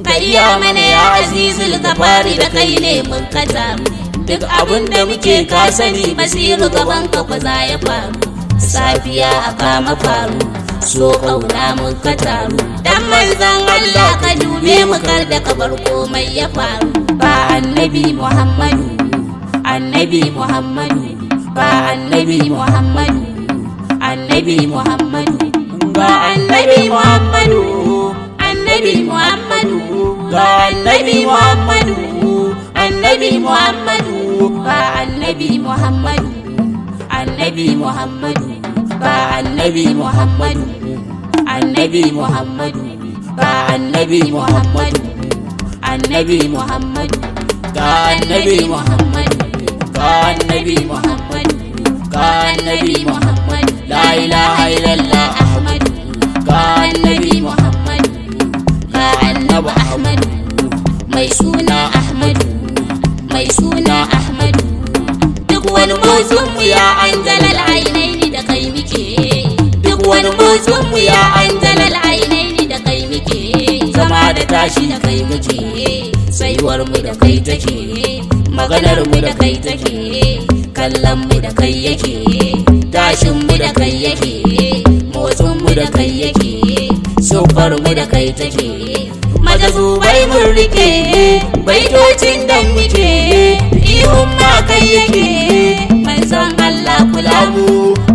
Kariya mana ya azizul gafari da kai ne mun kata mu. Duk abin da muke ka sani basiru gaban ka kwa za ya faru. Safiya a kama faru so kauna mun ka taru. Dan manzon Allah ka dube mu kar da ka bar komai ya faru. Ba annabi Muhammadu, annabi Muhammadu, ba annabi Muhammadu, annabi Muhammadu, ba annabi Muhammadu, annabi Muhammadu, ba annabi Muhammadu, annabi Muhammadu, ba annabi Muhammadu, annabi Muhammadu, ba annabi Muhammadu, annabi Muhammadu, ba annabi Muhammadu, annabi Muhammadu, ga annabi Muhammadu, ga annabi Muhammadu, ga annabi Muhammadu, la ilaha illallah Ahmadu, ga annabi Muhammadu, ga annabi Ahmadu, mai suna Ahmadu, mai suna Ahmadu. Duk wani motsin mu ya anjalal ainaini da kai muke. Duk wani motsin mu ya anjalal ainaini da kai muke. Zama da tashi da kai muke. Saiwar mu da kai take. Maganar mu da kai take. Kallon mu da kai yake. Tashin mu da kai yake. Motsin mu da kai yake. Sofar mu da kai take. Majazubai mun rike. Baitocin da muke. Ihun ma kai yake. Manzon Allah kula mu.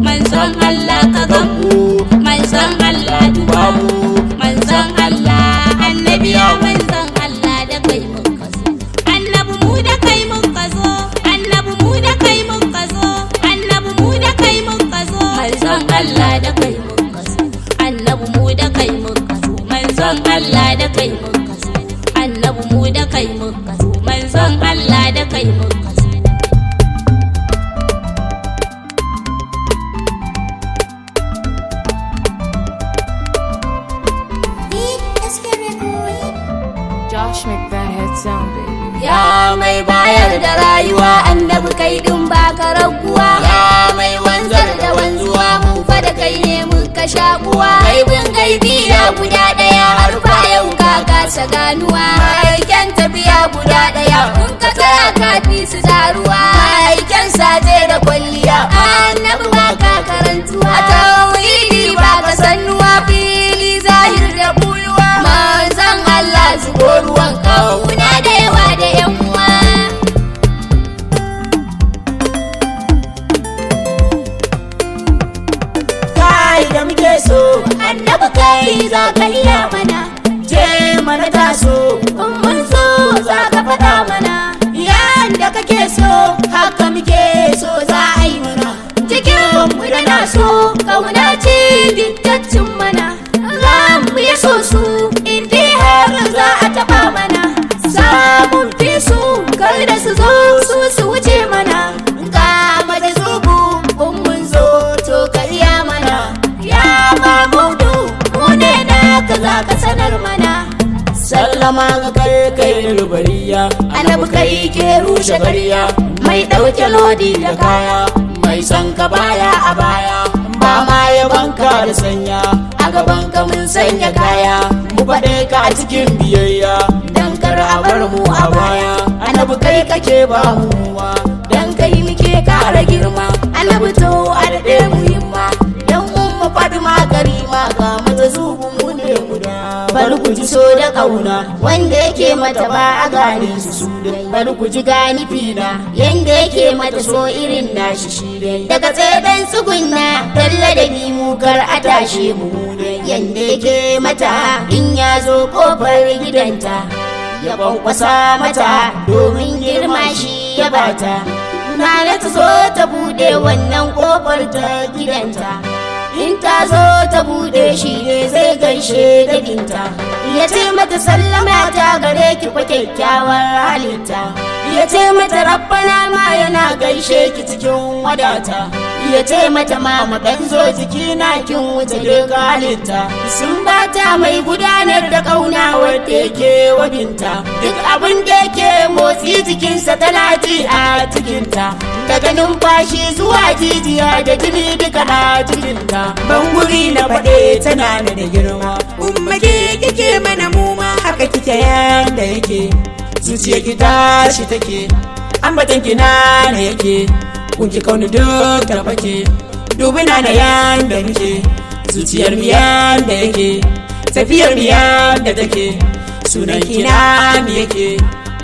Manzon Allah ka gan mu. Manzon Allah duba mu. Manzon Allah annabi ya manzon Allah da kai mun kazo. Annabi mu da kai mun kazo. Annabi mu da kai mun kazo. Annabi mu da kai mun kazo. Manzon Allah da kai mun kazo. Annabi mu da kai mun kazo. Manzon Allah da kai mun kazo. Annabi mu da kai mun kazo. Manzon Allah da kai mun kazo. Josh make that head sound, baby. Ya mai bayar da rayuwa annabi kai din baka raguwa. Ya mai wanzar da wanzuwa mun fa da kai ne muka shakuwa. Gaibin gaibi ya guda daya har fa yau ka kasa ganuwa. Aiken tafiya guda daya mun ka tsaya kafi su taruwa. Aiken saje da kwalliya annabi ba ka karantuwa. Tauhidi ba ka sannuwa fili zahir da buluwa. Manzon Allah zubo ruwan kauna da yawa da yan uwa. Kai da muke so annabi kai za ka iya mana. Je mana taso in mun so za ka faɗa mana. Yanda kake so haka muke so za a yi mana. Cikin mu da naso kauna ce dittacin mana. Za mu yi so su in dai har za a taɓa mana. Samun fi su kar da su zo su wuce mana. Ga mata zubu in mun zo to karya mana. Ya mamudu mu ne naka za ka sanar mana. Sallama ga kai kai rubariya annabi kai ke rushe gariya. Mai ɗauke lodi da kaya mai son ka baya a baya. Ba ma yabanka da sanya a gaban ka mun sanya kaya. Mu faɗe ka a cikin biyayya dan kar a bar mu a baya. Annabi kai kake ba muwa dan kai muke kara girma. Annabi to a daɗe muhimma dan umma Fatima Karima ga mata zubun mu ne guda. Bari ku ji so da kauna wanda yake mata ba a gane su dai. Bari ku ji gani fina yanda yake mata so irin nashi shi dai. Daga tsedan tsugunna talla da bi mu kar a tashe mu dai. Yanda yake mata in ya zo kofar gidanta ya kwankwasa mata domin girma shi ya bata. Nana ta zo ta bude wannan kofar ta gidanta. In ta zo ta bude shi ne zai gaishe da binta. Ya ce mata sallama ta gare ki fa kyakkyawar halitta. Ya ce mata rabbana ma yana gaishe ki cikin wadata. Ya ce mata mama dan zo jiki na kin wuce duka halitta. Sun bata mai gudanar da kauna wadda yake wabinta. Duk abin da yake motsi jikinsa tana ji a cikinta. Daga numfashi zuwa jijiya da jini duka na cikinta. Banguri na faɗe tana da girma. Umma ke kike mana muma haka kike ya zuciya ki tashi take ambatan ki na yake kunki kauni duk tarbake dubi na yanda nake zuciyar mi yanda yake tafiyar mi yanda take sunan ki na mi yake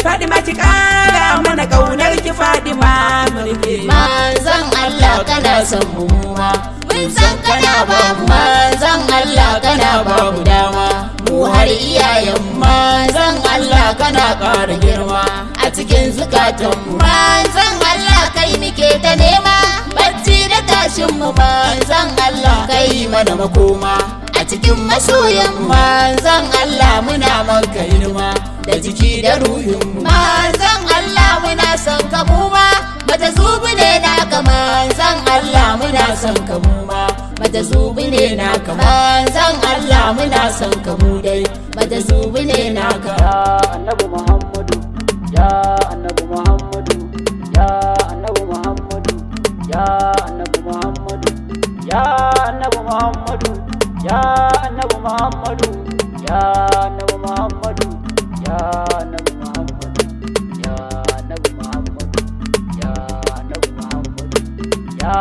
Fadima ki kara mana kaunar ki Fadima mulke manzon Allah kana son mu ma mun san kana ba mu manzon Allah kana ba mu dama mu har iyayen manzon Allah kana ƙara girma a cikin zukatan mu manzon Allah kai muke ta nema bacci da tashin mu manzon Allah kai mana makoma a cikin masoyan manzon Allah muna maka hidima da jiki da ruhin manzon Allah muna son ka mu ma mata zubi ne naka manzon Allah muna son ka mu ma mata zubi ne naka manzon Allah muna son ka mu dai mata zubi ne naka annabi Muhammadu ya annabi Muhammadu ya annabi Muhammadu ya annabi Muhammadu ya annabi Muhammadu ya annabi Muhammadu ya annabi Muhammadu ya annabi Muhammadu ya annabi Muhammadu ya annabi Muhammadu ya